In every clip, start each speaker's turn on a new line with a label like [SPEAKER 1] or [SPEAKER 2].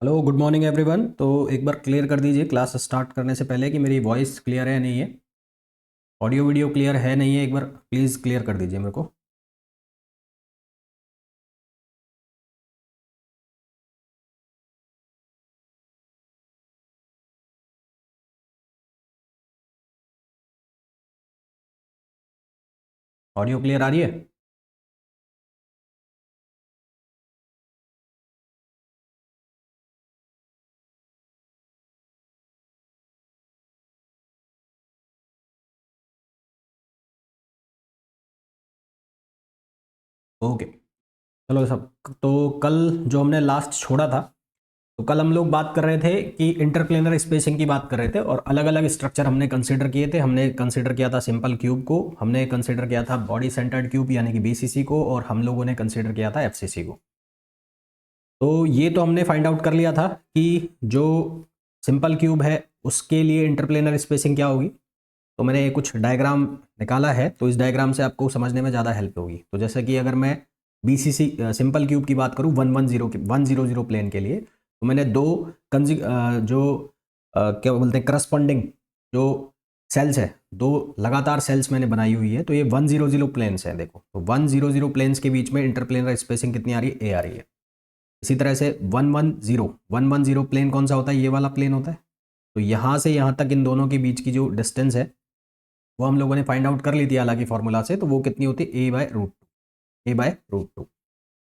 [SPEAKER 1] Hello good morning everyone. तो एक बार clear कर दीजिए क्लास स्टार्ट करने से पहले कि मेरी वॉइस क्लियर है नहीं है, ऑडियो वीडियो क्लियर है नहीं है, एक बार प्लीज़ क्लियर कर दीजिए मेरे को। ऑडियो क्लियर आ रही है? ओके, चलो सब। तो कल जो हमने लास्ट छोड़ा था, तो कल हम लोग बात कर रहे थे कि इंटरप्लेनर स्पेसिंग की बात कर रहे थे और अलग अलग स्ट्रक्चर हमने कंसीडर किए थे। हमने कंसीडर किया था सिंपल क्यूब को, हमने कंसीडर किया था बॉडी सेंटर्ड क्यूब यानी कि बीसीसी को, और हम लोगों ने कंसीडर किया था एफसीसी को। तो ये तो हमने फाइंड आउट कर लिया था कि जो सिंपल क्यूब है उसके लिए इंटरप्लेनर स्पेसिंग क्या होगी। तो मैंने कुछ डायग्राम निकाला है, तो इस डायग्राम से आपको समझने में ज़्यादा हेल्प होगी। तो जैसे कि अगर मैं बीसीसी सिंपल क्यूब की बात करूँ 110 प्लेन के लिए, तो मैंने दो जो क्या बोलते हैं करस्पॉन्डिंग जो सेल्स है, दो लगातार सेल्स मैंने बनाई हुई है। तो ये 100 प्लेन्स हैं। देखो, तो 100 प्लेन्स के बीच में इंटरप्लेनर स्पेसिंग कितनी आ रही है? ए आ रही है। इसी तरह से 110 प्लेन कौन सा होता है? ये वाला प्लेन होता है। तो यहाँ से यहाँ तक इन दोनों के बीच की जो डिस्टेंस है वो हम लोगों ने फाइंड आउट कर ली थी हालांकि फॉर्मूला से। तो वो कितनी होती है? ए बाय रूट टू।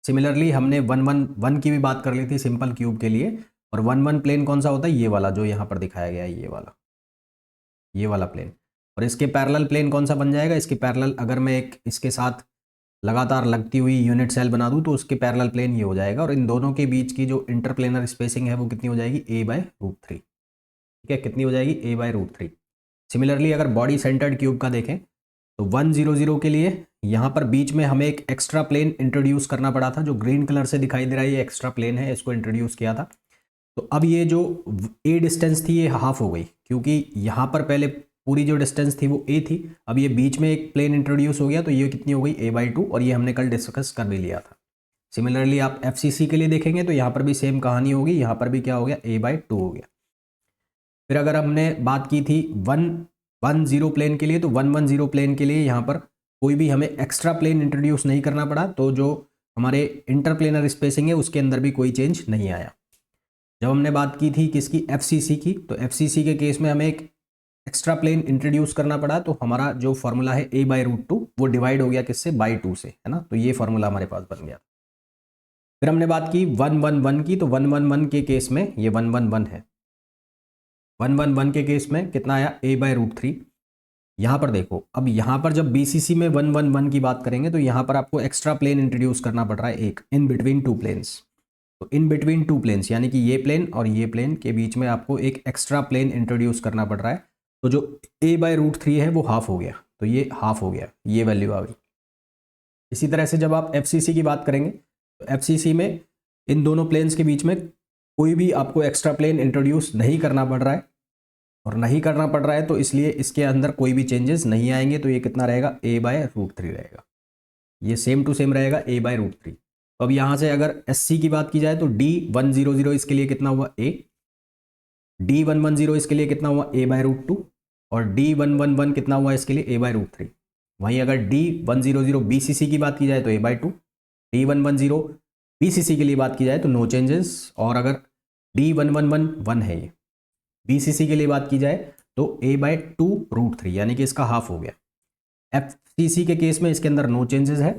[SPEAKER 1] सिमिलरली हमने 111 की भी बात कर ली थी सिंपल क्यूब के लिए। और 11 प्लेन कौन सा होता है? ये वाला जो यहाँ पर दिखाया गया है, ये वाला प्लेन। और इसके पैरेलल प्लेन कौन सा बन जाएगा? इसके पैरेलल अगर मैं एक इसके साथ लगातार लगती हुई यूनिट सेल बना दूं तो उसके पैरेलल प्लेन ये हो जाएगा। और इन दोनों के बीच की जो इंटरप्लेनर स्पेसिंग है वो कितनी हो जाएगी? A/√3। ठीक है, कितनी हो जाएगी? A/√3। सिमिलरली अगर बॉडी सेंटर्ड क्यूब का देखें तो 100 के लिए यहाँ पर बीच में हमें एक एक्स्ट्रा प्लेन इंट्रोड्यूस करना पड़ा था। जो ग्रीन कलर से दिखाई दे रहा है ये एक्स्ट्रा प्लेन है, इसको इंट्रोड्यूस किया था। तो अब ये जो ए डिस्टेंस थी ये हाफ हो गई, क्योंकि यहाँ पर पहले पूरी जो डिस्टेंस थी वो ए थी। अब ये बीच में एक प्लेन इंट्रोड्यूस हो गया तो ये कितनी हो गई? A/2। और ये हमने कल डिस्कस कर भी लिया था। सिमिलरली आप एफसीसी के लिए देखेंगे तो यहाँ पर भी सेम कहानी होगी। यहाँ पर भी क्या हो गया? A/2 हो गया। फिर अगर हमने बात की थी 110 प्लेन के लिए, तो 110 प्लेन के लिए यहाँ पर कोई भी हमें एक्स्ट्रा प्लेन इंट्रोड्यूस नहीं करना पड़ा। तो जो हमारे इंटरप्लेनर स्पेसिंग है उसके अंदर भी कोई चेंज नहीं आया। जब हमने बात की थी किसकी? एफसीसी की, तो एफसीसी के केस में हमें एक एक्स्ट्रा प्लेन इंट्रोड्यूस करना पड़ा। तो हमारा जो फॉर्मूला है A/√2 वो डिवाइड हो गया किससे? बाई 2 से, है ना। तो ये फॉर्मूला हमारे पास बन गया। फिर हमने बात की 111 की, तो 111 के केस में ये 111 है। 111 के केस में कितना आया? A/√3। यहाँ पर देखो, अब यहाँ पर जब बीसीसी में 111 की बात करेंगे तो यहाँ पर आपको एक्स्ट्रा प्लेन इंट्रोड्यूस करना पड़ रहा है, एक इन बिटवीन टू प्लेन्स। तो इन बिटवीन टू प्लेन्स यानी कि ये प्लेन और ये प्लेन के बीच में आपको एक एक्स्ट्रा प्लेन इंट्रोड्यूस करना पड़ रहा है। तो जो A/√3 है वो हाफ हो गया। तो ये हाफ हो गया, ये वैल्यू आ गई। इसी तरह से जब आप एफसीसी की बात करेंगे तो एफसीसी में इन दोनों प्लेन्स के बीच में कोई भी आपको एक्स्ट्रा प्लेन इंट्रोड्यूस नहीं करना पड़ रहा है। और नहीं करना पड़ रहा है तो इसलिए इसके अंदर कोई भी चेंजेस नहीं आएंगे। तो ये कितना रहेगा? A/√3 रहेगा। ये सेम टू सेम रहेगा A/√3। तो अब यहाँ से अगर SC की बात की जाए तो D100 इसके लिए कितना हुआ? A। D110 इसके लिए कितना हुआ? A/√2। और D111 कितना हुआ इसके लिए? A/√3। वहीं अगर D100 BCC की बात की जाए तो A/2। D110 BCC के लिए बात की जाए तो नो चेंजेस। और अगर D111 1 है ये, बीसीसी के लिए बात की जाए तो A/2√3 यानी कि इसका हाफ हो गया। एफसीसी के केस में इसके अंदर नो चेंजेस है।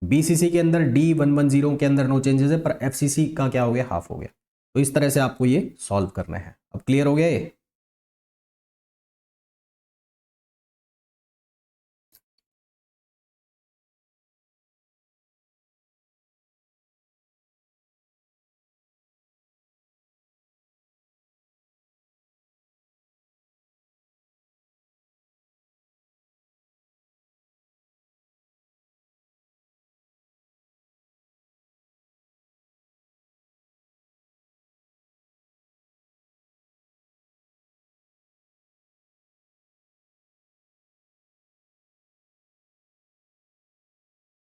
[SPEAKER 1] बीसीसी के अंदर D110 के अंदर नो चेंजेस है, पर एफसीसी का क्या हो गया? हाफ हो गया। तो इस तरह से आपको ये सॉल्व करना है। अब क्लियर हो गया ये?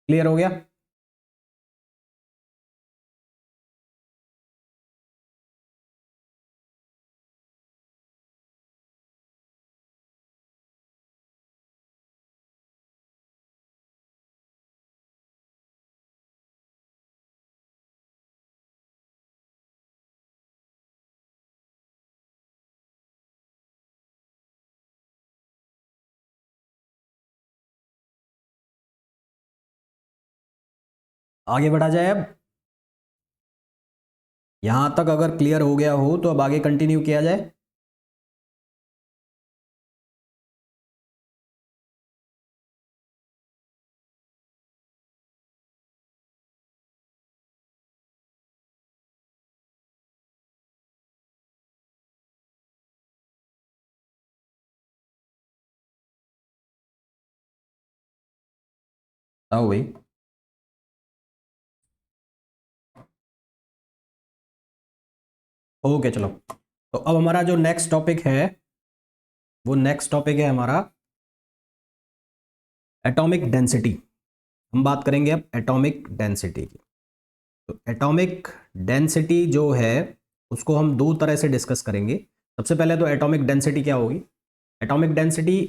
[SPEAKER 1] क्लियर हो गया? आगे बढ़ा जाए अब। यहां तक अगर क्लियर हो गया हो तो अब आगे कंटिन्यू किया जाए। आओ भाई। ओके चलो, तो अब हमारा जो नेक्स्ट टॉपिक है वो नेक्स्ट टॉपिक है हमारा एटॉमिक डेंसिटी। हम बात करेंगे अब एटॉमिक डेंसिटी की। तो एटॉमिक डेंसिटी जो है उसको हम दो तरह से डिस्कस करेंगे। सबसे पहले तो एटॉमिक डेंसिटी क्या होगी? एटॉमिक डेंसिटी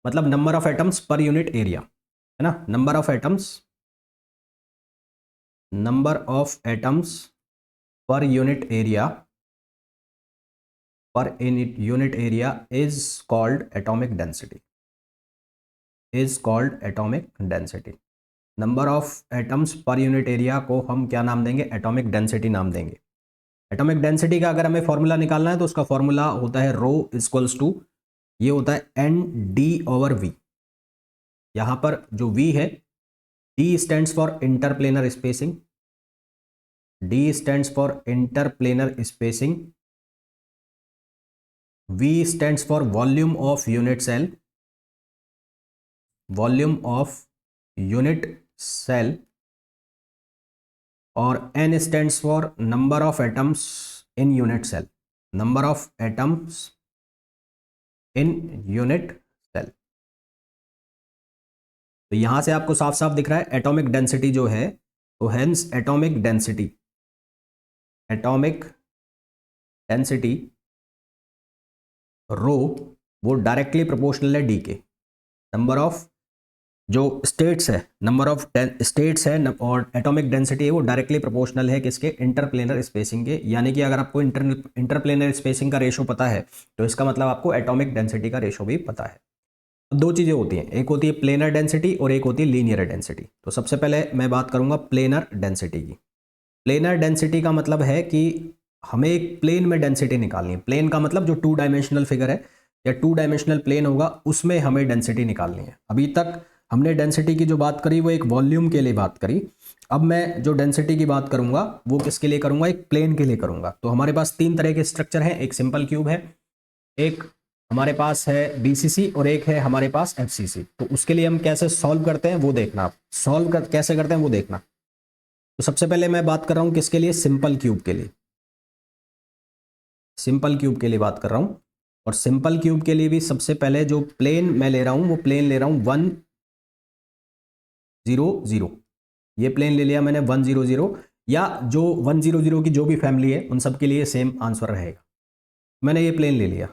[SPEAKER 1] मतलब number of atoms per unit area, है ना। Number of atoms per unit area is called atomic density. Number of atoms per unit area को हम क्या नाम देंगे? एटॉमिक डेंसिटी नाम देंगे। एटॉमिक डेंसिटी का अगर हमें फॉर्मूला निकालना है तो उसका फॉर्मूला होता है रो इक्वल्स टू, ये होता है एन डी ओवर वी। यहां पर जो वी है, D stands for interplanar spacing, V stands for volume of unit cell, और n stands for number of atoms in unit cell, cell. तो यहां से आपको साफ साफ दिख रहा है एटॉमिक डेंसिटी जो है, तो हेंस एटॉमिक डेंसिटी रो वो डायरेक्टली प्रोपोर्शनल है डी के। नंबर ऑफ जो स्टेट्स है, और एटॉमिक डेंसिटी है वो डायरेक्टली प्रोपोर्शनल है किसके? इंटरप्लेनर स्पेसिंग के। यानी कि अगर आपको इंटरप्लेनर स्पेसिंग का रेशो पता है तो इसका मतलब आपको एटॉमिक डेंसिटी का रेशो भी पता है। दो चीज़ें होती हैं, एक होती है प्लेनर डेंसिटी और एक होती है लीनियर डेंसिटी। तो सबसे पहले मैं बात करूंगा प्लेनर डेंसिटी की। प्लेनर डेंसिटी का मतलब है कि हमें एक प्लेन में डेंसिटी निकालनी है। प्लेन का मतलब जो टू डायमेंशनल फिगर है या टू डायमेंशनल प्लेन होगा उसमें हमें डेंसिटी निकालनी है। अभी तक हमने डेंसिटी की जो बात करी वो एक वॉल्यूम के लिए बात करी। अब मैं जो डेंसिटी की बात करूंगा वो किसके लिए करूंगा? एक प्लेन के लिए करूंगा। तो हमारे पास तीन तरह के स्ट्रक्चर हैं, एक सिंपल क्यूब है, एक हमारे पास है बीसीसी और एक है हमारे पास एफसीसी। तो उसके लिए हम कैसे सॉल्व करते हैं वो देखना, आप कैसे करते हैं वो देखना। तो सबसे पहले मैं बात कर रहा हूं किसके लिए? सिंपल क्यूब के लिए। बात कर रहा हूं, और सिंपल क्यूब के लिए भी सबसे पहले जो प्लेन मैं ले रहा हूं वो प्लेन ले रहा हूं 100। ये प्लेन ले लिया मैंने 100, या जो 100 की जो भी फैमिली है उन सब के लिए सेम आंसर रहेगा। मैंने ये प्लेन ले लिया,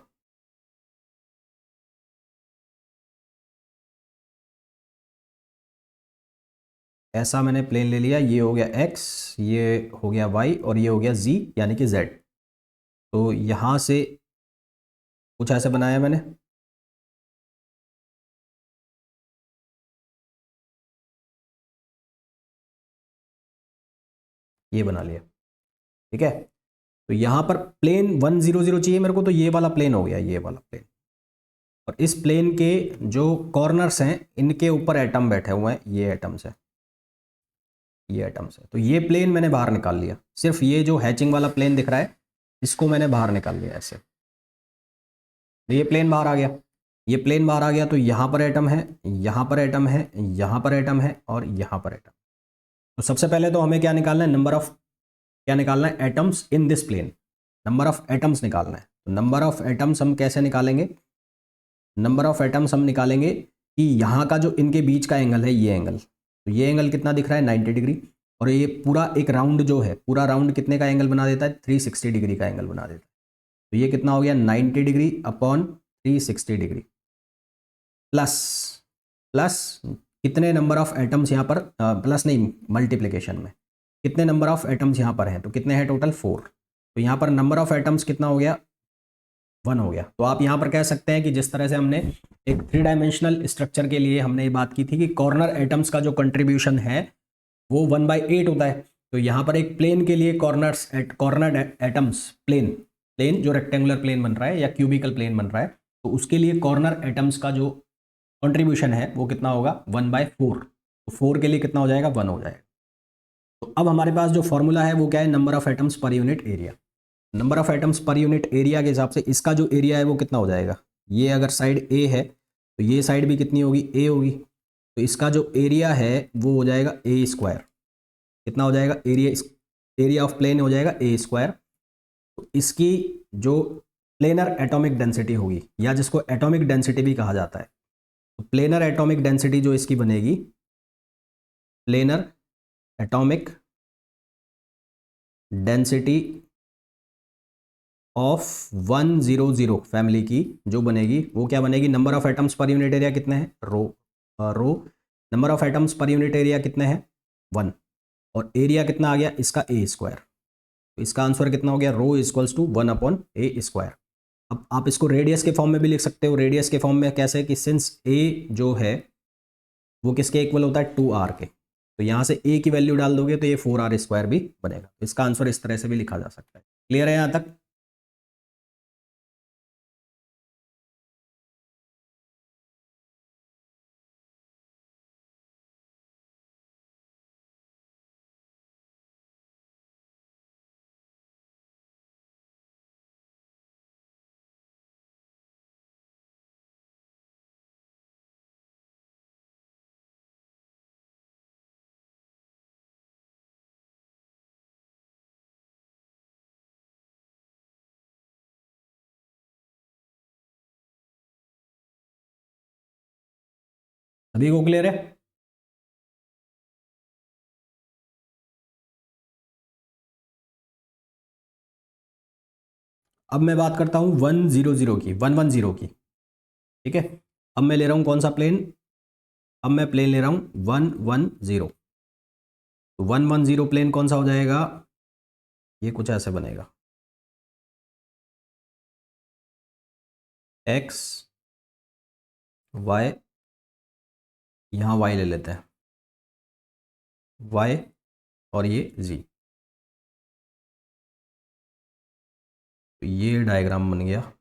[SPEAKER 1] ऐसा मैंने प्लेन ले लिया। ये हो गया x, ये हो गया y और ये हो गया z यानी कि z। तो यहां से कुछ ऐसे बनाया मैंने, ये बना लिया, ठीक है। तो यहां पर प्लेन 100 चाहिए मेरे को, तो ये वाला प्लेन हो गया, ये वाला प्लेन। और इस प्लेन के जो कॉर्नर्स हैं इनके ऊपर एटम बैठे हुए हैं, ये एटम्स है, तो ये प्लेन मैंने बाहर निकाल लिया। सिर्फ ये जो हैचिंग वाला प्लेन दिख रहा है इसको मैंने बाहर निकाल लिया ऐसे। तो ये प्लेन बाहर आ गया, तो यहां पर एटम है, यहां पर एटम है, यहां पर एटम है और यहां पर एटम। तो सबसे पहले तो हमें क्या निकालना है? क्या निकालना है? Atoms in this plane, number of atoms निकालना है। तो नंबर ऑफ एटम्स हम कैसे निकालेंगे? हम निकालेंगे कि यहाँ का जो इनके बीच का एंगल है, ये एंगल, तो ये एंगल कितना दिख रहा है? 90 डिग्री। और ये पूरा एक राउंड जो है, पूरा राउंड कितने का एंगल बना देता है? 360 डिग्री का एंगल बना देता है। तो ये कितना हो गया? 90 डिग्री अपॉन 360 डिग्री, प्लस कितने नंबर ऑफ एटम्स यहाँ पर, प्लस नहीं, मल्टीप्लिकेशन में कितने नंबर ऑफ एटम्स यहाँ पर हैं? तो कितने हैं टोटल? 4। तो यहाँ पर नंबर ऑफ एटम्स कितना हो गया? 1 हो गया। तो आप यहाँ पर कह सकते हैं कि जिस तरह से हमने एक 3 डायमेंशनल स्ट्रक्चर के लिए हमने ये बात की थी कि कॉर्नर एटम्स का जो कंट्रीब्यूशन है वो 1/8 होता है। तो यहाँ पर एक प्लेन के लिए कॉर्नर एटम्स, प्लेन जो रेक्टेंगुलर प्लेन बन रहा है या क्यूबिकल प्लेन बन रहा है, तो उसके लिए कॉर्नर एटम्स का जो कंट्रीब्यूशन है वो कितना होगा, 1/4। तो 4 के लिए कितना हो जाएगा, 1 हो जाएगा। तो अब हमारे पास जो फॉर्मूला है वो क्या है, number of atoms per unit area. Number of atoms per unit area के हिसाब से इसका जो एरिया है वो कितना हो जाएगा, ये अगर साइड ए है तो ये साइड भी कितनी होगी, ए होगी। तो इसका जो एरिया है वो हो जाएगा ए स्क्वायर। कितना हो जाएगा, एरिया ऑफ प्लेन हो जाएगा ए स्क्वायर। तो इसकी जो प्लेनर एटॉमिक डेंसिटी होगी, या जिसको एटॉमिक डेंसिटी भी कहा जाता है, तो प्लेनर एटॉमिक डेंसिटी जो इसकी बनेगी, planar atomic density of 100 family की जो बनेगी वो क्या बनेगी, number of atoms per unit area कितने हैं, rho number of atoms per unit area कितने हैं, 1, और एरिया कितना आ गया इसका ए स्क्वायर। तो इसका आंसर कितना हो गया, रो इक्वल्स टू 1/a²। अब आप इसको रेडियस के फॉर्म में भी लिख सकते हो। रेडियस के फॉर्म में कैसे, कि सिंस ए जो है वो किसके इक्वल होता है, 2r के, तो यहाँ से ए की वैल्यू डाल दोगे तो ये 4r² भी बनेगा। इसका आंसर इस तरह से भी लिखा जा सकता है। क्लियर है यहाँ तक। अभी को क्लियर है। अब मैं बात करता हूँ 100 की, 110 की। ठीक है, अब मैं ले रहा हूँ कौन सा प्लेन, अब मैं प्लेन ले रहा हूँ 110। तो 110 प्लेन कौन सा हो जाएगा, ये कुछ ऐसे बनेगा, एक्स वाई, यहाँ वाई ले लेते हैं, वाई और ये जी। तो ये डायग्राम बन गया।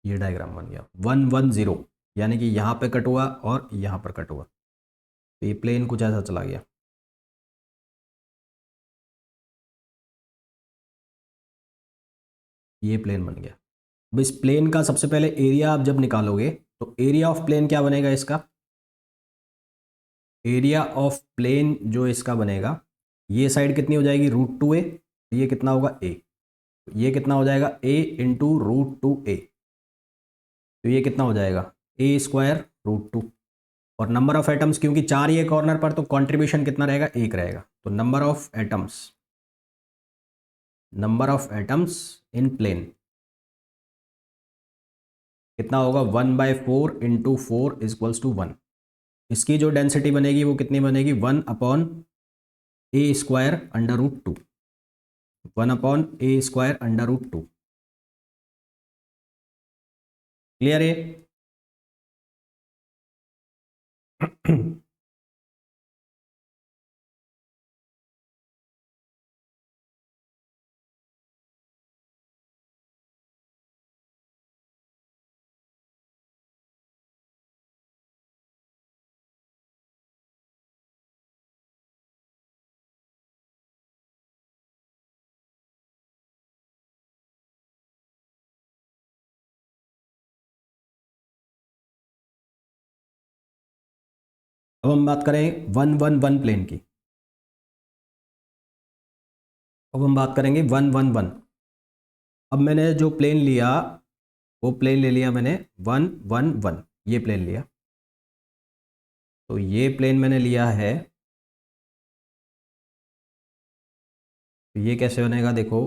[SPEAKER 1] ये डायग्राम बन गया 110, यानी कि यहाँ पे कट हुआ और यहाँ पर कट हुआ, तो ये प्लेन कुछ ऐसा चला गया। ये प्लेन बन गया। अब इस प्लेन का सबसे पहले एरिया आप जब निकालोगे तो एरिया ऑफ प्लेन क्या बनेगा इसका, एरिया ऑफ प्लेन जो इसका बनेगा, ये साइड कितनी हो जाएगी, √2a, ये कितना होगा ए, ये कितना हो जाएगा a × √2a, तो ये कितना हो जाएगा a²√2। और नंबर ऑफ एटम्स, क्योंकि 4 ये कॉर्नर पर, तो कंट्रीब्यूशन कितना रहेगा, 1 रहेगा। तो number of atoms in plane कितना होगा, 1/4 × 4 = 1। इसकी जो डेंसिटी बनेगी वो कितनी बनेगी, 1/a²√2, 1/a²√2। क्लियर है। अब हम बात करें 111 प्लेन की। अब हम बात करेंगे 111। अब मैंने जो प्लेन लिया वो प्लेन ले लिया मैंने 111, ये प्लेन लिया। तो ये प्लेन मैंने लिया है, तो ये कैसे बनेगा देखो,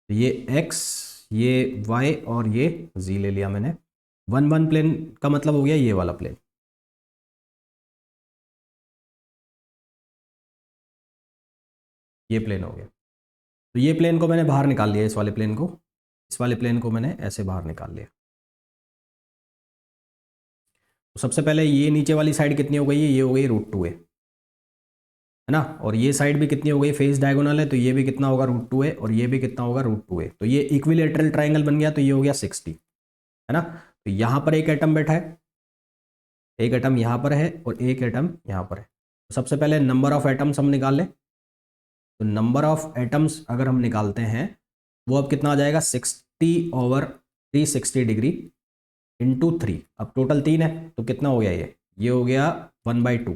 [SPEAKER 1] तो ये x, ये y और ये z ले लिया मैंने। वन वन प्लेन का मतलब हो गया ये वाला प्लेन। ये प्लेन हो गया। तो ये प्लेन को मैंने बाहर निकाल लिया, इस वाले प्लेन को, इस वाले प्लेन को मैंने ऐसे बाहर निकाल लिया। तो सबसे पहले ये नीचे वाली साइड कितनी हो गई है, ये हो गई √2a, है ना। और ये साइड भी कितनी हो गई, फेस डायगोनल है, तो ये भी कितना होगा √2a, और ये भी कितना होगा √2a। तो ये इक्विलेटरल ट्राइंगल बन गया, तो ये हो गया 60, है ना। तो यहाँ पर एक एटम बैठा है, एक एटम यहाँ पर है और एक एटम यहाँ पर है। तो सबसे पहले नंबर ऑफ एटम्स हम निकाल लें। तो नंबर ऑफ एटम्स अगर हम निकालते हैं वो अब कितना आ जाएगा, 60/360 डिग्री इंटू 3। अब टोटल 3 है तो कितना हो गया, ये हो गया 1/2,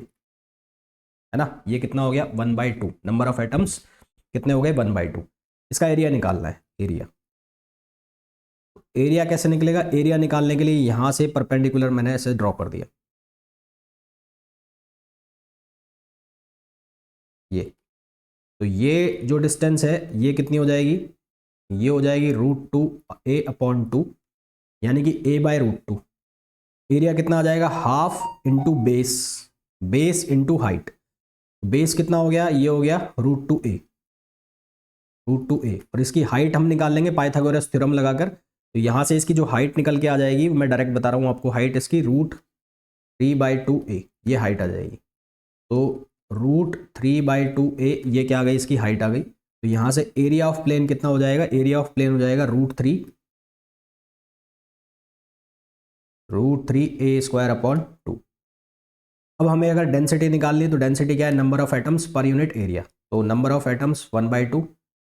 [SPEAKER 1] है ना। ये कितना हो गया 1/2, नंबर ऑफ एटम्स कितने हो गए 1/2। इसका एरिया निकालना है, एरिया। एरिया कैसे निकलेगा, एरिया निकालने के लिए यहां से परपेंडिकुलर मैंने ऐसे ड्रॉ कर दिया, ये। तो ये जो डिस्टेंस है ये कितनी हो जाएगी, ये हो जाएगी √2a/2, यानी कि a/√2। एरिया कितना आ जाएगा, half into base, base into height. Base कितना हो गया, ये हो गया √2a, √2a। और इसकी हाइट हम निकाल लेंगे पाइथागोरस थ्योरम लगाकर। तो यहाँ से इसकी जो हाइट निकल के आ जाएगी, मैं डायरेक्ट बता रहा हूँ आपको, हाइट इसकी √3/2a, ये हाइट आ जाएगी। तो √3/2a, ये क्या आ गई, इसकी हाइट आ गई। तो यहाँ से एरिया ऑफ प्लेन कितना हो जाएगा, एरिया ऑफ प्लेन हो जाएगा √3a²/2। अब हमें अगर डेंसिटी निकालनी है तो डेंसिटी क्या है, number of atoms per unit area. तो number of atoms 1/2,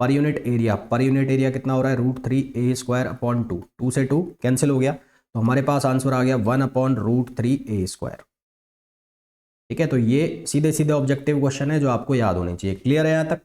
[SPEAKER 1] per unit area, per unit area कितना हो रहा है, √3a²/2। 2 से 2 कैंसिल हो गया, तो हमारे पास आंसर आ गया 1/√3a²। ठीक है। तो ये सीधे सीधे ऑब्जेक्टिव क्वेश्चन है जो आपको याद होनी चाहिए। क्लियर है यहाँ तक।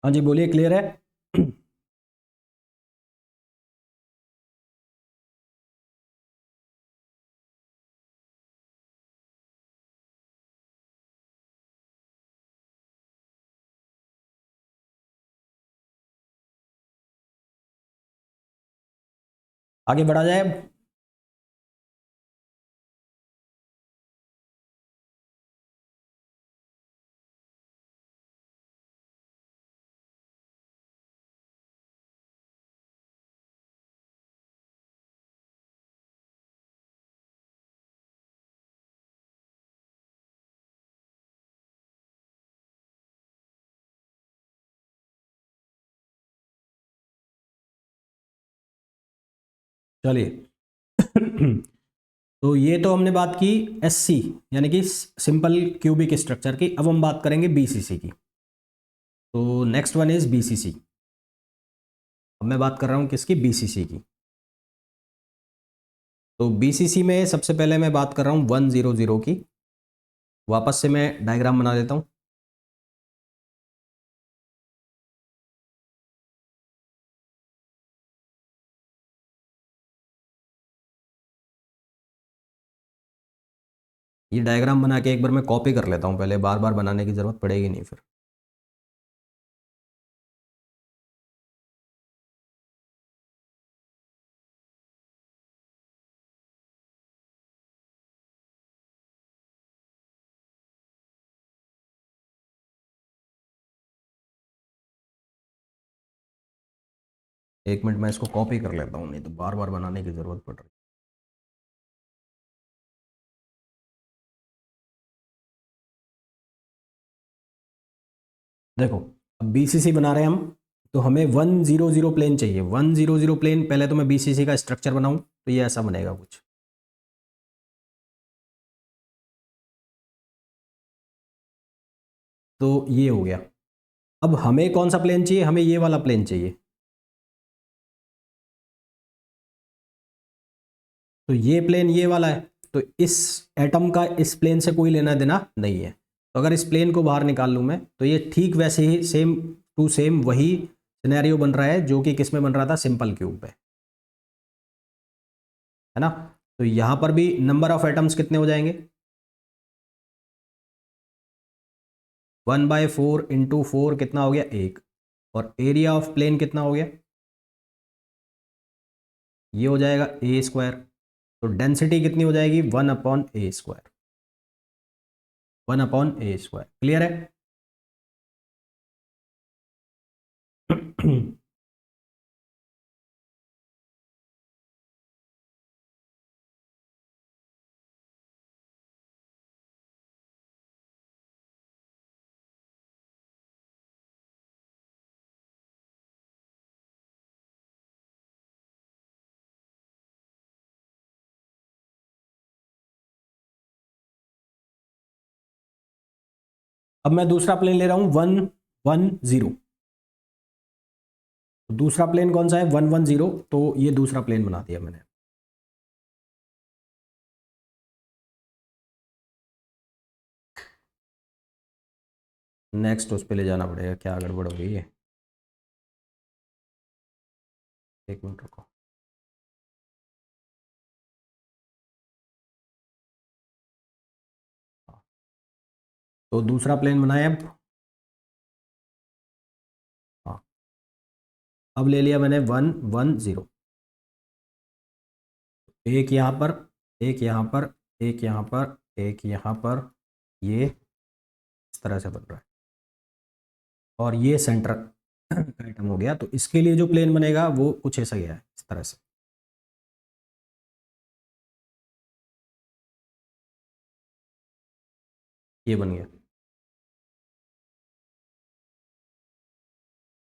[SPEAKER 1] हाँ जी बोलिए, क्लियर है। आगे बढ़ा जाए। चलिए। तो ये तो हमने बात की SC, यानी कि सिंपल क्यूबिक स्ट्रक्चर की। अब हम बात करेंगे BCC की। तो नेक्स्ट वन इज BCC। अब मैं बात कर रहा हूँ किसकी, BCC की। तो BCC में सबसे पहले मैं बात कर रहा हूँ 100 की। वापस से मैं डायग्राम बना देता हूँ। ये डायग्राम बना के एक बार मैं कॉपी कर लेता हूँ पहले, बार बार बनाने की ज़रूरत पड़ेगी नहीं फिर। एक मिनट मैं इसको कॉपी कर लेता हूँ, नहीं तो बार बार बनाने की ज़रूरत पड़ रही है। देखो अब बीसीसी बना रहे हैं हम, तो हमें 100 प्लेन चाहिए। 100 प्लेन, पहले तो मैं बीसीसी का स्ट्रक्चर बनाऊं, तो ये ऐसा बनेगा कुछ। तो ये हो गया। अब हमें कौन सा प्लेन चाहिए, हमें ये वाला प्लेन चाहिए। तो ये प्लेन ये वाला है, तो इस एटम का इस प्लेन से कोई लेना देना नहीं है। तो अगर इस प्लेन को बाहर निकाल लूँ मैं, तो ये ठीक वैसे ही सेम टू सेम वही सिनेरियो बन रहा है जो कि किस में बन रहा था, सिंपल क्यूब पे, है ना। तो यहाँ पर भी नंबर ऑफ एटम्स कितने हो जाएंगे, 1/4 इंटू 4 कितना हो गया, 1। और एरिया ऑफ प्लेन कितना हो गया, ये हो जाएगा a²। तो डेंसिटी कितनी हो जाएगी, 1/a²। 1/a²। क्लियर है। अब मैं दूसरा प्लेन ले रहा हूं 110। दूसरा प्लेन कौन सा है, 110। तो ये दूसरा प्लेन बना दिया मैंने। नेक्स्ट उस पे ले जाना पड़ेगा, क्या गड़बड़ हो गई है, एक मिनट रुको। हाँ, तो दूसरा प्लेन बनाया अब। हाँ, अब ले लिया मैंने 110। एक यहाँ पर, एक यहाँ पर, एक यहाँ पर, एक यहाँ पर, ये इस तरह से बन रहा है। और ये सेंटर का आइटम हो गया। तो इसके लिए जो प्लेन बनेगा वो कुछ ऐसा गया है, इस तरह से। ये बन गया।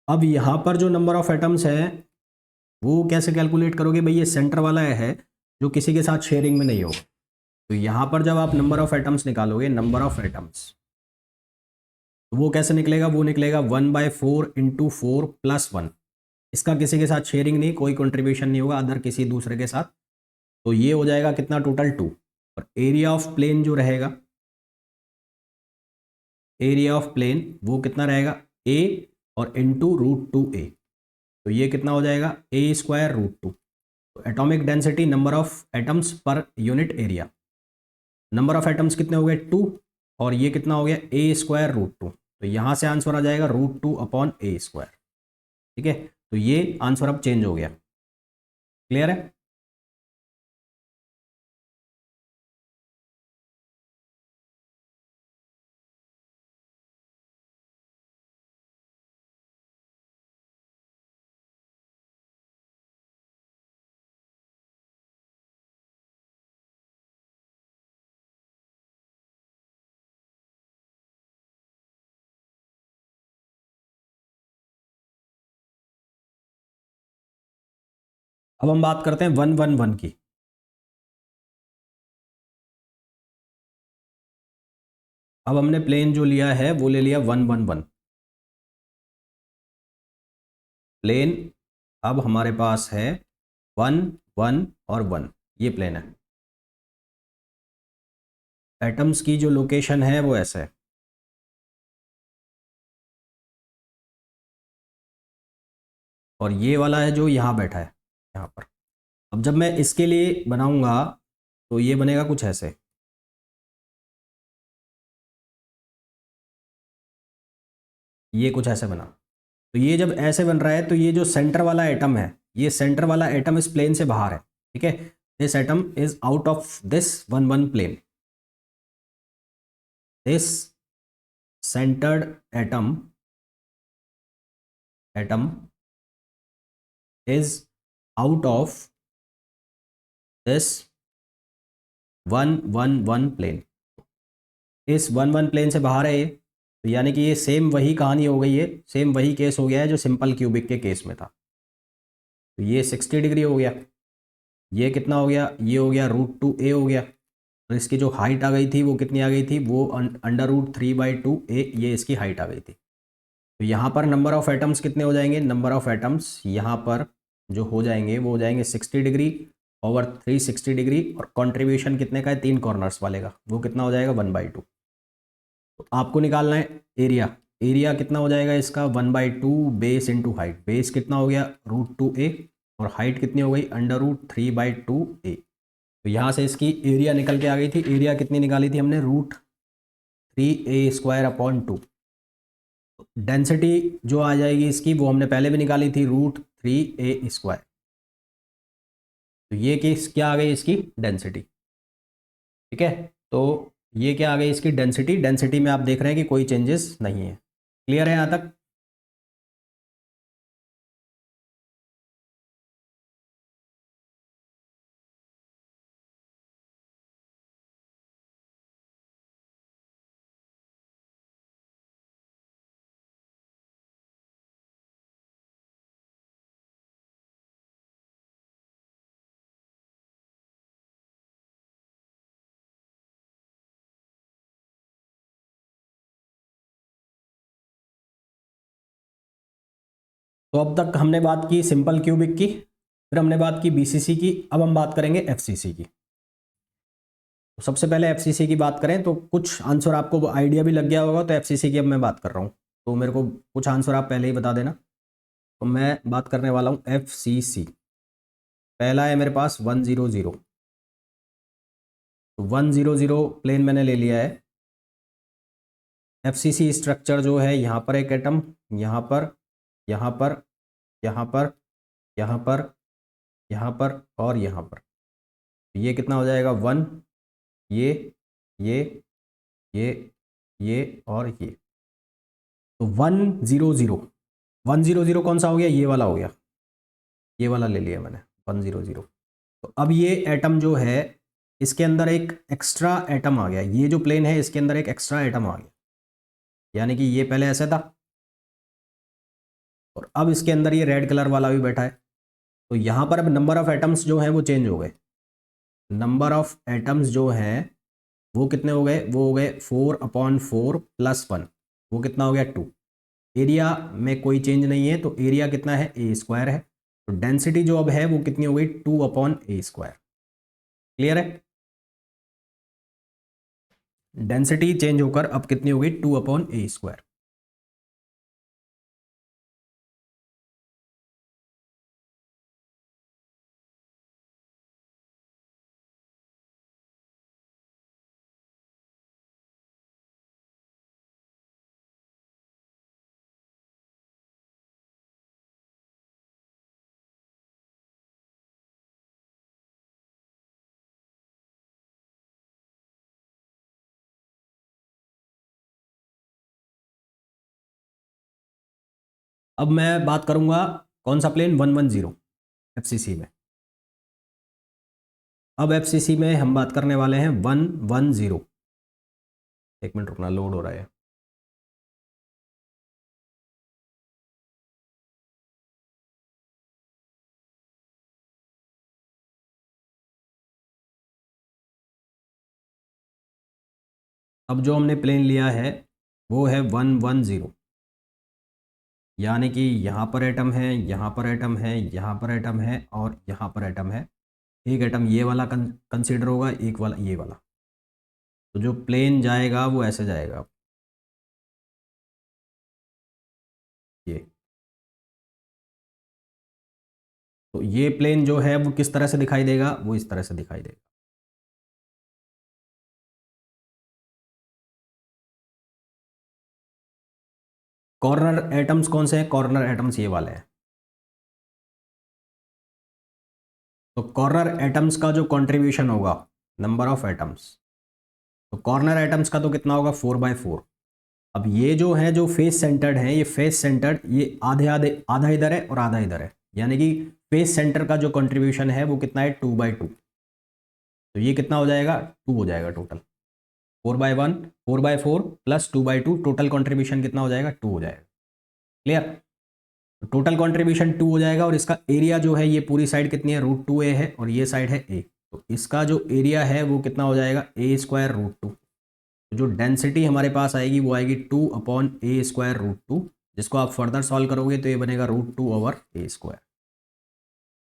[SPEAKER 1] अब यहाँ पर जो नंबर ऑफ एटम्स है वो कैसे कैलकुलेट करोगे भाई, ये सेंटर वाला है जो किसी के साथ शेयरिंग में नहीं होगा। तो यहाँ पर जब आप नंबर ऑफ एटम्स निकालोगे, नंबर ऑफ एटम्स, तो वो कैसे निकलेगा, वो निकलेगा 1/4 इंटू 4+1। इसका किसी के साथ शेयरिंग नहीं, कोई कंट्रीब्यूशन नहीं होगा अदर किसी दूसरे के साथ। तो ये हो जाएगा कितना, टोटल 2। और एरिया ऑफ प्लेन जो रहेगा, एरिया ऑफ प्लेन वो कितना रहेगा, a और इंटू √2a। तो ये कितना हो जाएगा, a²√2। तो atomic density, number of atoms per unit area, number of atoms कितने हो गए, 2। और ये कितना हो गया, a²√2। तो यहाँ से आंसर आ जाएगा √2/a²। ठीक है। तो ये आंसर अब चेंज हो गया। क्लियर है। अब हम बात करते हैं 111 की। अब हमने प्लेन जो लिया है वो ले लिया 111 प्लेन। अब हमारे पास है 1, 1 और 1, ये प्लेन है। एटम्स की जो लोकेशन है वो ऐसा है। और ये वाला है जो यहाँ बैठा है, यहाँ पर। अब जब मैं इसके लिए बनाऊंगा तो ये बनेगा कुछ ऐसे। ये कुछ ऐसे बना। तो ये जब ऐसे बन रहा है तो ये जो सेंटर वाला एटम है, ये सेंटर वाला एटम इस प्लेन से बाहर है। ठीक है। This atom is out of this 1 1 plane. This centred atom is out of this 1 1 1 plane. इस 1 1 प्लेन से बाहर है ये। तो यानी कि ये सेम वही कहानी हो गई है, सेम वही केस हो गया है जो सिंपल क्यूबिक के केस में था। तो ये 60 डिग्री हो गया, ये कितना हो गया, ये हो गया √2a हो गया। और इसकी जो हाइट आ गई थी वो कितनी आ गई थी, वो √3/2a, ये इसकी हाइट आ गई थी। तो यहाँ पर नंबर ऑफ एटम्स कितने हो जाएंगे, नंबर ऑफ एटम्स यहाँ पर जो हो जाएंगे वो हो जाएंगे 60 डिग्री ओवर 360 डिग्री, और कंट्रीब्यूशन कितने का है, 3 कॉर्नर्स वाले का, वो कितना हो जाएगा 1/2। तो आपको निकालना है एरिया, एरिया कितना हो जाएगा इसका 1/2 बेस इंटू हाइट, बेस कितना हो गया √2a, और हाइट कितनी हो गई √3/2a। तो यहाँ से इसकी एरिया निकल के आ गई थी, एरिया कितनी निकाली थी हमने, √3a² / 2। डेंसिटी जो आ जाएगी इसकी वो हमने पहले भी निकाली थी, √3a²। तो ये केस क्या आ गई इसकी डेंसिटी, ठीक है। तो ये क्या आ गई इसकी डेंसिटी, डेंसिटी में आप देख रहे हैं कि कोई चेंजेस नहीं है। क्लियर है यहाँ तक। तो अब तक हमने बात की सिंपल क्यूबिक की, फिर हमने बात की बीसीसी की, अब हम बात करेंगे एफसीसी की। तो सबसे पहले एफसीसी की बात करें तो कुछ आंसर आपको आइडिया भी लग गया होगा, तो एफसीसी की अब मैं बात कर रहा हूँ, तो मेरे को कुछ आंसर आप पहले ही बता देना। तो मैं बात करने वाला हूँ एफसीसी। पहला है मेरे पास 100, तो 100 प्लेन मैंने ले लिया है। एफसीसी स्ट्रक्चर जो है, यहाँ पर एक एटम, यहाँ पर, यहाँ पर, यहाँ पर, यहाँ पर, यहाँ पर और यहाँ पर। ये कितना हो जाएगा 1, ये ये ये ये और ये। तो 100 कौन सा हो गया, ये वाला हो गया, ये वाला ले लिया मैंने 100। तो अब ये एटम जो है इसके अंदर एक एक्स्ट्रा एटम आ गया, ये जो प्लेन है इसके अंदर एक एक्स्ट्रा एटम आ गया, यानी कि ये पहले ऐसे था और अब इसके अंदर ये रेड कलर वाला भी बैठा है। तो यहाँ पर अब नंबर ऑफ एटम्स जो हैं वो चेंज हो गए, नंबर ऑफ एटम्स जो हैं वो कितने हो गए, वो हो गए 4/4 + 1, वो कितना हो गया 2। एरिया में कोई चेंज नहीं है, तो एरिया कितना है a² है। तो डेंसिटी जो अब है वो कितनी हो गई 2/a²। क्लियर है, डेंसिटी चेंज होकर अब कितनी हो गई 2/a²। अब मैं बात करूंगा कौन सा प्लेन 110 एफसीसी में। अब एफसीसी में हम बात करने वाले हैं 110। एक मिनट रुकना, लोड हो रहा है। अब जो हमने प्लेन लिया है वो है 110, यानी कि यहाँ पर एटम है, यहाँ पर एटम है, यहाँ पर एटम है और यहाँ पर एटम है। एक एटम ये वाला कंसीडर होगा, एक वाला ये वाला। तो जो प्लेन जाएगा वो ऐसे जाएगा, ये। तो ये प्लेन जो है वो किस तरह से दिखाई देगा, वो इस तरह से दिखाई देगा। कॉर्नर एटम्स कौन से हैं, कॉर्नर एटम्स ये वाले हैं। तो कॉर्नर एटम्स का जो कंट्रीब्यूशन होगा, नंबर ऑफ एटम्स, तो कॉर्नर एटम्स का तो कितना होगा 4/4। अब ये जो है जो फेस सेंटर्ड है, ये फेस सेंटर्ड, ये आधे आधे, आधा इधर है और आधा इधर है, यानी कि फेस सेंटर का जो कंट्रीब्यूशन है वो कितना है 2/2। तो ये कितना हो जाएगा 2 हो जाएगा टोटल, 4/1, 4/4 प्लस 2/2, टोटल कॉन्ट्रीब्यूशन कितना हो जाएगा? 2 हो जाएगा। क्लियर? टोटल कॉन्ट्रीब्यूशन 2 हो जाएगा और इसका एरिया जो है ये पूरी साइड कितनी है? √2a है और ये साइड है a, तो इसका जो एरिया है वो कितना हो जाएगा? a² √2। जो डेंसिटी हमारे पास आएगी वो आएगी 2/a²√2, जिसको आप फर्दर सॉल्व करोगे तो ये बनेगा √2/a²।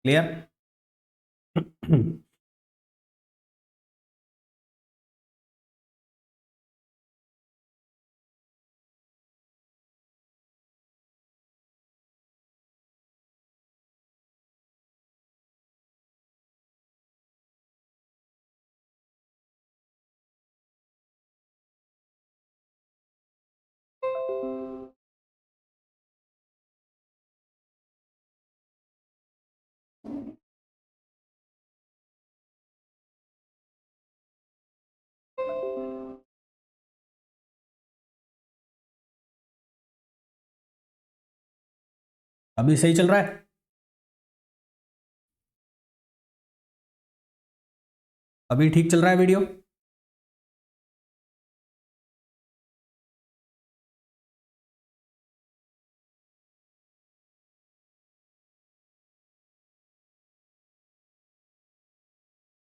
[SPEAKER 1] क्लियर? अभी सही चल रहा है? अभी ठीक चल रहा है वीडियो?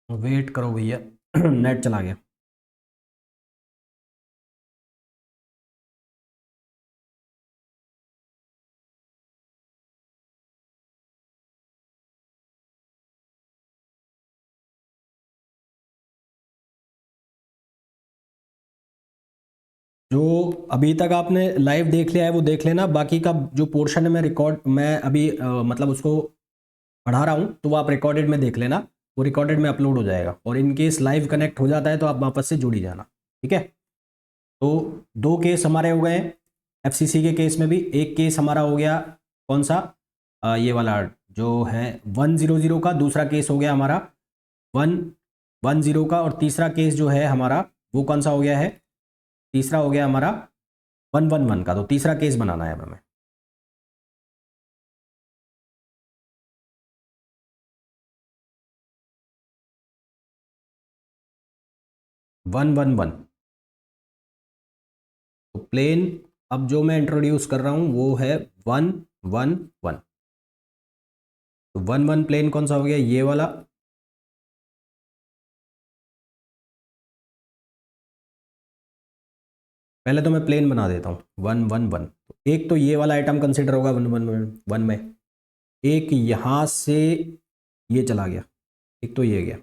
[SPEAKER 1] वेट करो भैया, नेट चला गया। जो अभी तक आपने लाइव देख लिया है वो देख लेना, बाकी का जो पोर्शन है मैं अभी मतलब उसको पढ़ा रहा हूँ, तो वो आप रिकॉर्डेड में देख लेना, वो रिकॉर्डेड में अपलोड हो जाएगा। और इन केस लाइव कनेक्ट हो जाता है तो आप वापस से जुड़ ही जाना, ठीक है? तो 2 केस हमारे हो गए एफसीसी के केस में भी। एक केस हमारा हो गया कौन सा? ये वाला जो है 100 का। दूसरा केस हो गया हमारा 110 का। और तीसरा केस जो है हमारा वो कौन सा हो गया है? तीसरा हो गया हमारा 111 का। तो तीसरा केस बनाना है अब हमें। 111। तो प्लेन अब जो मैं इंट्रोड्यूस कर रहा हूं वो है 111। तो 1 प्लेन कौन सा हो गया? ये वाला। पहले तो मैं प्लेन बना देता हूँ 111। तो एक तो ये वाला आइटम कंसिडर होगा 111 में। एक यहाँ से ये चला गया, एक तो ये गया।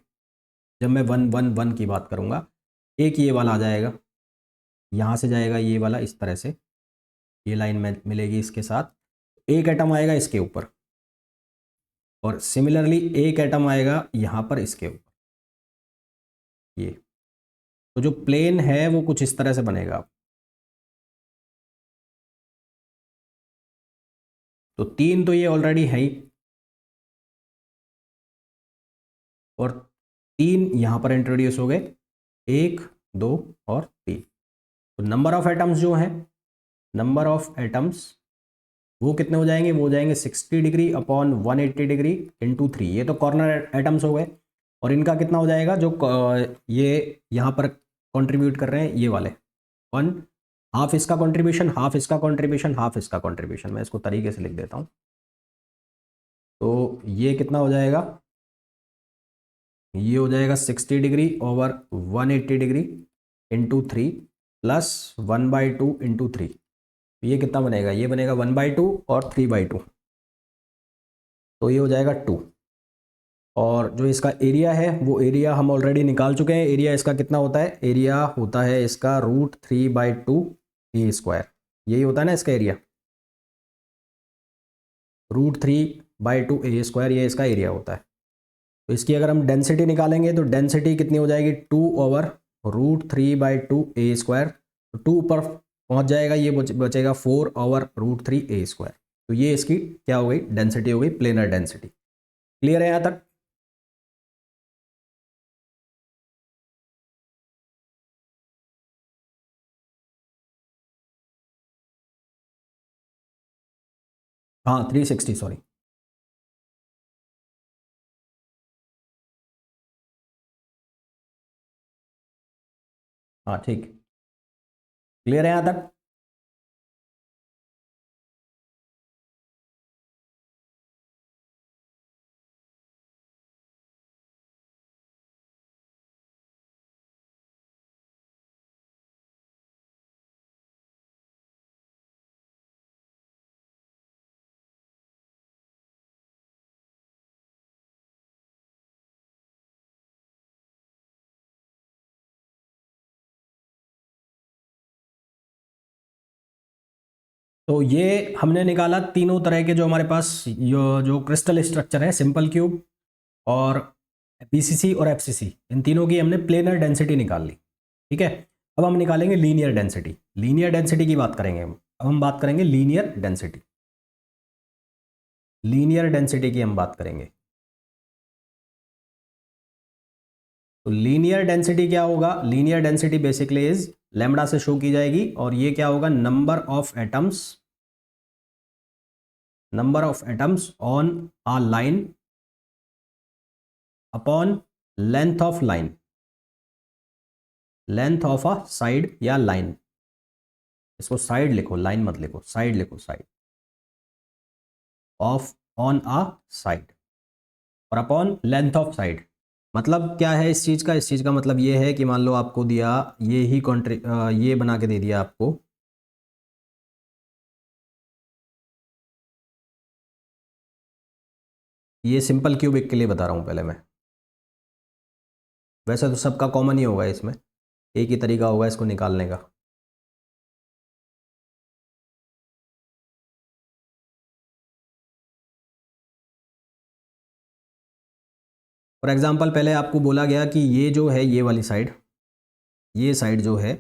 [SPEAKER 1] जब मैं 111 की बात करूँगा, एक ये वाला आ जाएगा, यहाँ से जाएगा ये वाला इस तरह से, ये लाइन में मिलेगी इसके साथ। एक एटम आएगा इसके ऊपर और सिमिलरली एक एटम आएगा यहाँ पर इसके ऊपर, ये। तो जो प्लेन है वो कुछ इस तरह से बनेगा। तो 3 तो ये ऑलरेडी है ही, और 3 यहाँ पर इंट्रोड्यूस हो गए, 1, 2 और 3। तो नंबर ऑफ एटम्स जो हैं, नंबर ऑफ एटम्स वो कितने हो जाएंगे? वो हो जाएंगे 60 डिग्री अपॉन 180 डिग्री इंटू 3। ये तो कॉर्नर एटम्स हो गए। और इनका कितना हो जाएगा? जो ये यहाँ पर कंट्रीब्यूट कर रहे हैं ये वाले, 1 हाफ इसका कंट्रीब्यूशन, हाफ इसका कंट्रीब्यूशन, हाफ इसका कंट्रीब्यूशन। मैं इसको तरीके से लिख देता हूँ। तो ये कितना हो जाएगा? ये हो जाएगा 60 degree over 180 degree into 3 plus 1/2 into 3। ये कितना बनेगा? ये बनेगा 1/2 और 3/2। तो ये हो जाएगा 2। और जो इसका एरिया है वो एरिया हम ऑलरेडी निकाल चुके हैं। एरिया इसका कितना होता है? एरिया होता है इसका √3/2 a²। यही होता है ना इसका एरिया, √3/2 a²। ये इसका एरिया होता है। तो इसकी अगर हम डेंसिटी निकालेंगे तो डेंसिटी कितनी हो जाएगी? 2/√3/2 a²। तो 2 ऊपर पहुंच जाएगा, ये बचेगा 4/√3 a²। तो ये इसकी क्या हो गई? डेंसिटी हो गई, प्लेनर डेंसिटी। क्लियर है यहाँ तक? हाँ 360, सॉरी। हाँ ठीक, क्लियर है यहाँ तक? तो ये हमने निकाला तीनों तरह के जो हमारे पास जो क्रिस्टल स्ट्रक्चर है, सिंपल क्यूब और बीसीसी और एफसीसी, इन तीनों की हमने प्लेनर डेंसिटी निकाल ली। ठीक है, अब हम निकालेंगे लीनियर डेंसिटी। लीनियर डेंसिटी की बात करेंगे हम। अब हम बात करेंगे लीनियर डेंसिटी। लीनियर डेंसिटी की हम बात करेंगे। तो लीनियर डेंसिटी क्या होगा? Linear density basically is lambda से शो की जाएगी, और ये क्या होगा? Number of atoms, number of atoms on a line upon length of line, length of a side या लाइन। इसको साइड लिखो, लाइन मत लिखो, साइड लिखो, side of on a side, और अपॉन लेंथ ऑफ साइड। मतलब क्या है इस चीज़ का? इस चीज़ का मतलब ये है कि मान लो आपको दिया ये ही ये बना के दे दिया आपको, ये सिंपल क्यूबिक के लिए बता रहा हूँ पहले मैं। वैसे तो सबका कॉमन ही होगा इसमें, एक ही तरीका होगा इसको निकालने का। फॉर एग्जांपल पहले आपको बोला गया कि ये जो है ये वाली साइड, ये साइड जो है,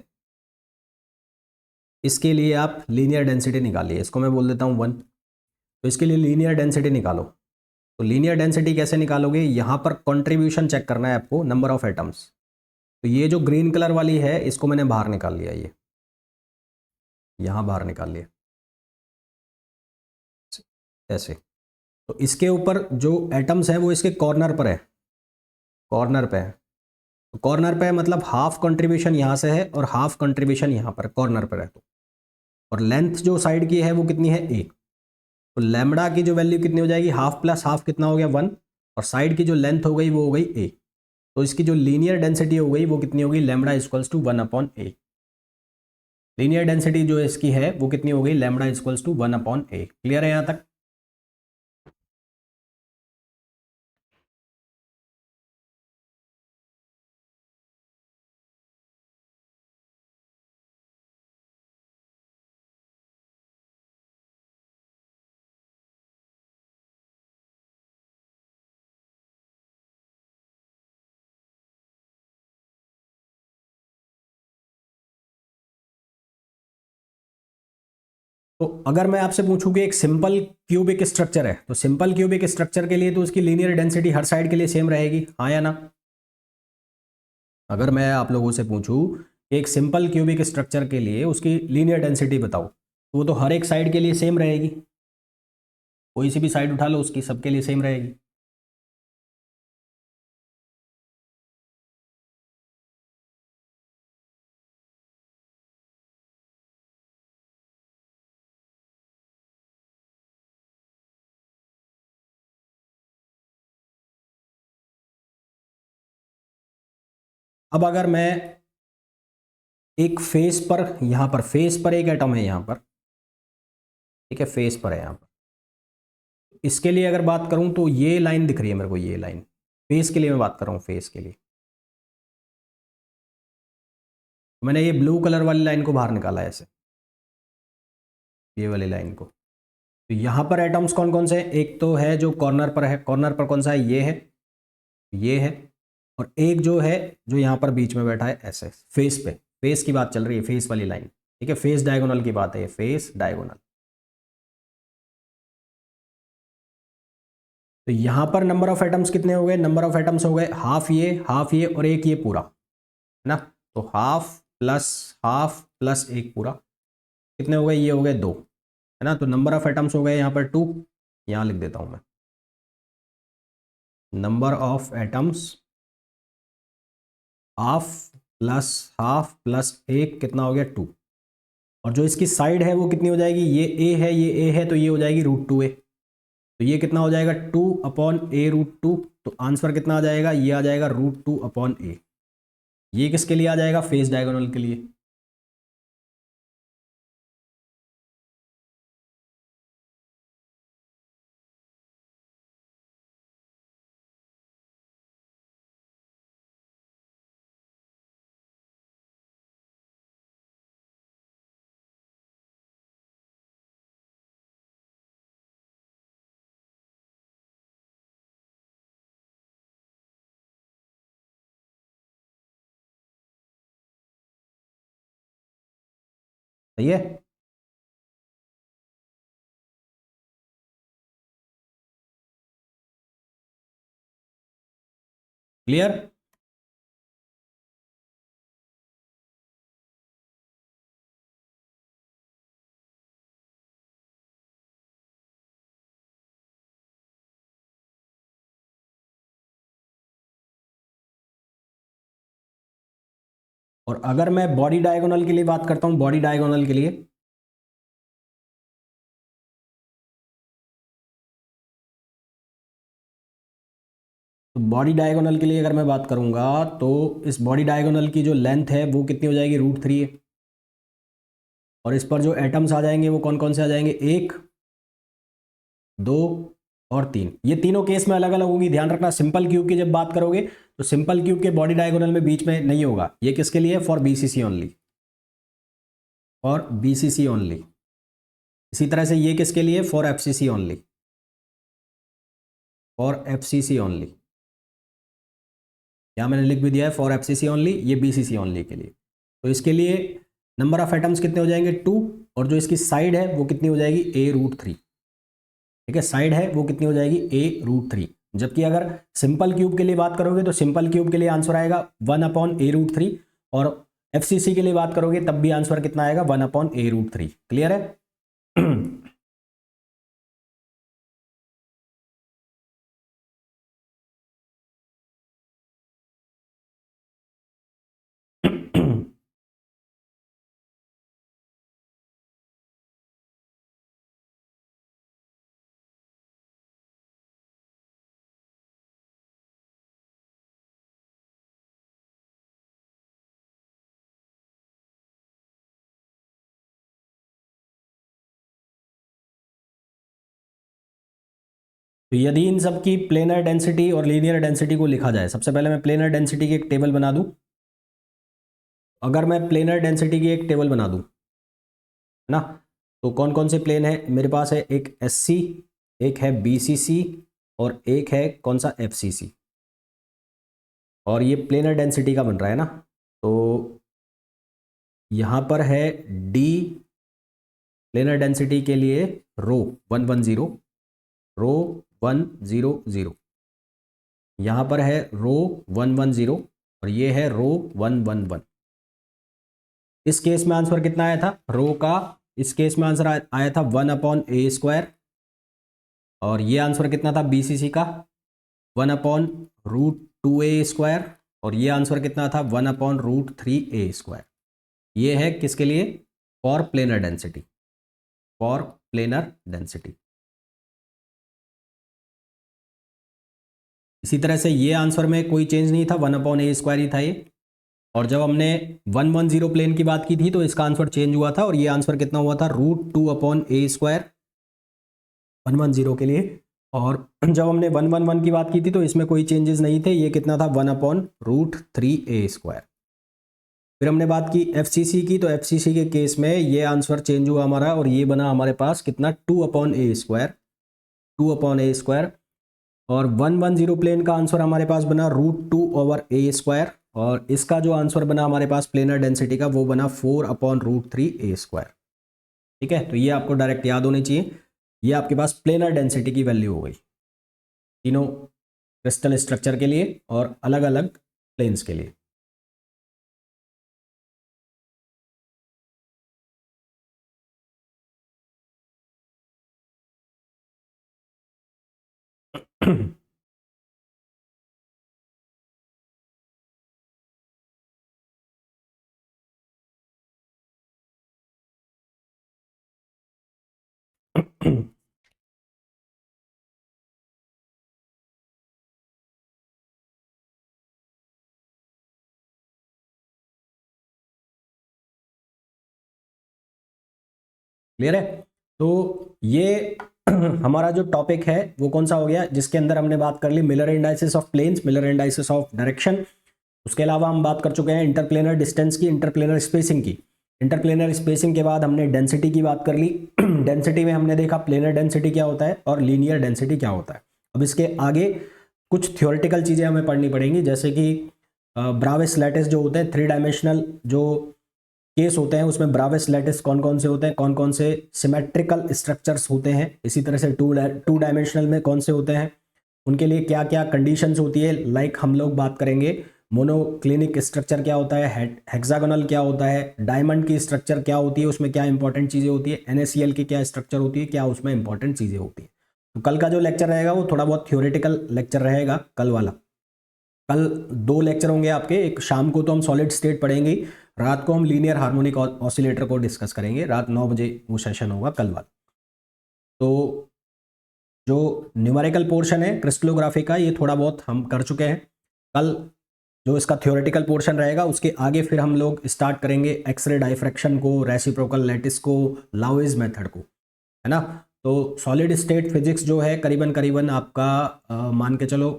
[SPEAKER 1] इसके लिए आप लीनियर डेंसिटी निकालिए। इसको मैं बोल देता हूँ 1। तो इसके लिए लीनियर डेंसिटी निकालो। तो लीनियर डेंसिटी कैसे निकालोगे? यहाँ पर कंट्रीब्यूशन चेक करना है आपको, नंबर ऑफ एटम्स। तो ये जो ग्रीन कलर वाली है इसको मैंने बाहर निकाल लिया, ये यहाँ बाहर निकाल लिया ऐसे। तो इसके ऊपर जो एटम्स हैं वो इसके कॉर्नर पर है, कॉर्नर पे है। तो कॉर्नर पे है मतलब हाफ कंट्रीब्यूशन यहाँ से है और हाफ कंट्रीब्यूशन यहाँ पर कॉर्नर पर है। तो और लेंथ जो साइड की है वो कितनी है? 1। तो लैम्बडा की जो वैल्यू कितनी हो जाएगी? हाफ प्लस हाफ कितना हो गया? 1। और साइड की जो लेंथ हो गई वो हो गई ए। तो इसकी जो लीनियर डेंसिटी हो गई वो कितनी होगी? Lambda equals to 1/a। Linear density जो इसकी है वो कितनी हो गई? Lambda equals to 1/a। Clear है यहाँ तक? तो अगर मैं आपसे पूछूं कि एक सिंपल क्यूबिक स्ट्रक्चर है, तो सिंपल क्यूबिक स्ट्रक्चर के लिए तो उसकी लीनियर डेंसिटी हर साइड के लिए सेम रहेगी, हाँ या ना? अगर मैं आप लोगों से पूछूं कि एक सिंपल क्यूबिक स्ट्रक्चर के लिए उसकी लीनियर डेंसिटी बताओ, तो वो तो हर एक साइड के लिए सेम रहेगी। कोई सी भी साइड उठा लो उसकी, सबके लिए सेम रहेगी। अब अगर मैं एक फेस पर, यहां पर फेस पर एक एटम है यहां पर, ठीक है, फेस पर है यहां पर, इसके लिए अगर बात करूं तो ये लाइन दिख रही है मेरे को, ये लाइन फेस के लिए मैं बात कर रहा हूं, फेस के लिए। मैंने ये ब्लू कलर वाली लाइन को बाहर निकाला है ऐसे, ये वाली लाइन को। तो यहाँ पर एटम्स कौन कौन से हैं? एक तो है जो कॉर्नर पर है, कॉर्नर पर कौन सा है? ये है, ये है। और एक जो है जो यहाँ पर बीच में बैठा है ऐसे, फेस पे, फेस की बात चल रही है, फेस वाली लाइन। ठीक है, फेस डायगोनल की बात है, फेस डायगोनल। तो यहाँ पर नंबर ऑफ एटम्स कितने हो गए? नंबर ऑफ एटम्स हो गए हाफ ये और एक ये पूरा, है ना? तो हाफ प्लस एक पूरा, कितने हो गए? ये हो गए 2, है ना? तो नंबर ऑफ एटम्स हो गए यहाँ पर 2। यहाँ लिख देता हूँ मैं, number of atoms of plus half plus 1 कितना हो गया 2। और जो इसकी साइड है वो कितनी हो जाएगी, ये ए है, ये ए है, तो ये हो जाएगी √2a। तो ये कितना हो जाएगा 2/a√2। तो आंसर कितना आ जाएगा, ये आ जाएगा √2/a। ये किसके लिए आ जाएगा, फेस डायगोनल के लिए। सही है। क्लियर। और अगर मैं बॉडी डायगोनल के लिए बात करता हूं, बॉडी डायगोनल के लिए, तो बॉडी डायगोनल के लिए अगर मैं बात करूंगा तो इस बॉडी डायगोनल की जो लेंथ है वो कितनी हो जाएगी, √3 है। और इस पर जो एटम्स आ जाएंगे वो कौन कौन से आ जाएंगे, 1, 2 और 3। ये तीनों केस में अलग अलग होगी, ध्यान रखना। सिंपल क्यूब की जब बात करोगे तो सिंपल क्यूब के बॉडी डायगोनल में बीच में नहीं होगा। ये किसके लिए, for BCC only, for BCC only. इसी तरह से ये किसके लिए, for FCC only, for FCC only. यहाँ मैंने लिख भी दिया है फॉर एफसीसी ओनली, ये बीसीसी ओनली के लिए। तो इसके लिए नंबर ऑफ एटम्स कितने हो जाएंगे, 2। और जो इसकी साइड है वो कितनी हो जाएगी, a√3। ठीक है, साइड है वो कितनी हो जाएगी, a√3। जबकि अगर सिंपल क्यूब के लिए बात करोगे तो सिंपल क्यूब के लिए आंसर आएगा 1/a√3। और एफसीसी के लिए बात करोगे तब भी आंसर कितना आएगा, 1/a√3। क्लियर है। तो यदि इन सब की प्लेनर डेंसिटी और लीनियर डेंसिटी को लिखा जाए, सबसे पहले मैं प्लेनर डेंसिटी की एक टेबल बना दूं। अगर मैं प्लेनर डेंसिटी की एक टेबल बना दूं, है ना, तो कौन कौन से प्लेन है मेरे पास है, एक एससी, एक है बीसीसी और एक है कौन सा, एफसीसी। और ये प्लेनर डेंसिटी का बन रहा है ना। तो यहाँ पर है डी, प्लेनर डेंसिटी के लिए रो 110, रो 100। यहाँ पर है रो 110 और ये है रो 111। इस केस में आंसर कितना आया था, रो का, इस केस में आंसर आया था 1/a²। और ये आंसर कितना था बीसीसी का, 1/√2a²। और ये आंसर कितना था, 1/√3a²। ये है किसके लिए, for planar density, for planar density. इसी तरह से ये आंसर में कोई चेंज नहीं था, 1/a² ही था ये। और जब हमने 110 प्लेन की बात की थी तो इसका आंसर चेंज हुआ था और ये आंसर कितना हुआ था, √2/a², 110 के लिए। और जब हमने 111 की बात की थी तो इसमें कोई चेंजेस नहीं थे, ये कितना था, 1/√3a²। फिर हमने बात की एफसीसी की, तो एफसीसी के केस में ये आंसर चेंज हुआ हमारा और ये बना हमारे पास कितना, 2/a², 2/a²। और 110 प्लेन का आंसर हमारे पास बना √2/a²। और इसका जो आंसर बना हमारे पास प्लेनर डेंसिटी का, वो बना 4/√3a²। ठीक है, तो ये आपको डायरेक्ट याद होनी चाहिए। ये आपके पास प्लेनर डेंसिटी की वैल्यू हो गई तीनों क्रिस्टल स्ट्रक्चर के लिए और अलग अलग प्लेन्स के लिए। क्लियर है? तो ये हमारा जो टॉपिक है वो कौन सा हो गया, जिसके अंदर हमने बात कर ली Miller indices of planes, Miller indices of direction. उसके अलावा हम बात कर चुके हैं इंटरप्लेनर डिस्टेंस की, इंटरप्लेनर स्पेसिंग की। इंटरप्लेनर स्पेसिंग के बाद हमने डेंसिटी की बात कर ली। डेंसिटी में हमने देखा प्लेनर डेंसिटी क्या होता है और लीनियर डेंसिटी क्या होता है। अब इसके आगे कुछ थ्योरेटिकल चीज़ें हमें पढ़नी पड़ेंगी, जैसे कि ब्राविस लैटिस जो होते हैं, 3 डायमेंशनल जो केस होते हैं उसमें ब्राविस लैटिस कौन कौन से होते हैं, कौन कौन से सिमेट्रिकल स्ट्रक्चर्स होते हैं, इसी तरह से टू डायमेंशनल में कौन से होते हैं, उनके लिए क्या क्या कंडीशंस होती है। लाइक हम लोग बात करेंगे मोनोक्लिनिक स्ट्रक्चर क्या होता है, हेक्सागोनल क्या होता है, डायमंड की स्ट्रक्चर क्या होती है, उसमें क्या इंपॉर्टेंट चीज़ें होती है, NaCl की क्या स्ट्रक्चर होती है, क्या उसमें इंपॉर्टेंट चीज़ें होती है। तो कल का जो लेक्चर रहेगा वो थोड़ा बहुत थ्योरेटिकल लेक्चर रहेगा कल वाला। कल 2 लेक्चर होंगे आपके, एक शाम को तो हम सॉलिड स्टेट पढ़ेंगे, रात को हम लीनियर हार्मोनिक ऑसिलेटर को डिस्कस करेंगे, रात 9 बजे वो सेशन होगा कल वाला। तो जो न्यूमेरिकल पोर्शन है क्रिस्टलोग्राफी का ये थोड़ा बहुत हम कर चुके हैं। कल जो इसका थ्योरेटिकल पोर्शन रहेगा उसके आगे फिर हम लोग स्टार्ट करेंगे एक्सरे डाइफ्रैक्शन को, रेसिप्रोकल लैटिस को, लाउइज मेथड को, है ना। तो सॉलिड स्टेट फिजिक्स जो है करीबन करीबन आपका मान के चलो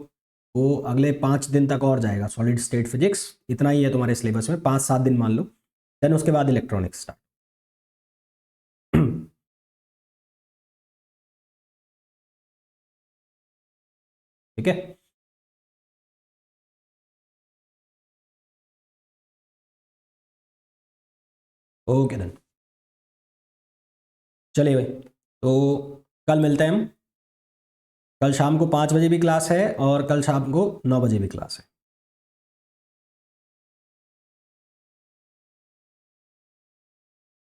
[SPEAKER 1] वो अगले 5 दिन तक और जाएगा। सॉलिड स्टेट फिजिक्स इतना ही है तुम्हारे सिलेबस में, 5-7 दिन मान लो। देन उसके बाद इलेक्ट्रॉनिक्स स्टार्ट। ठीक है, ओके देन, चलिए भाई। तो कल मिलते हैं हम। कल शाम को 5 बजे भी क्लास है और कल शाम को 9 बजे भी क्लास है।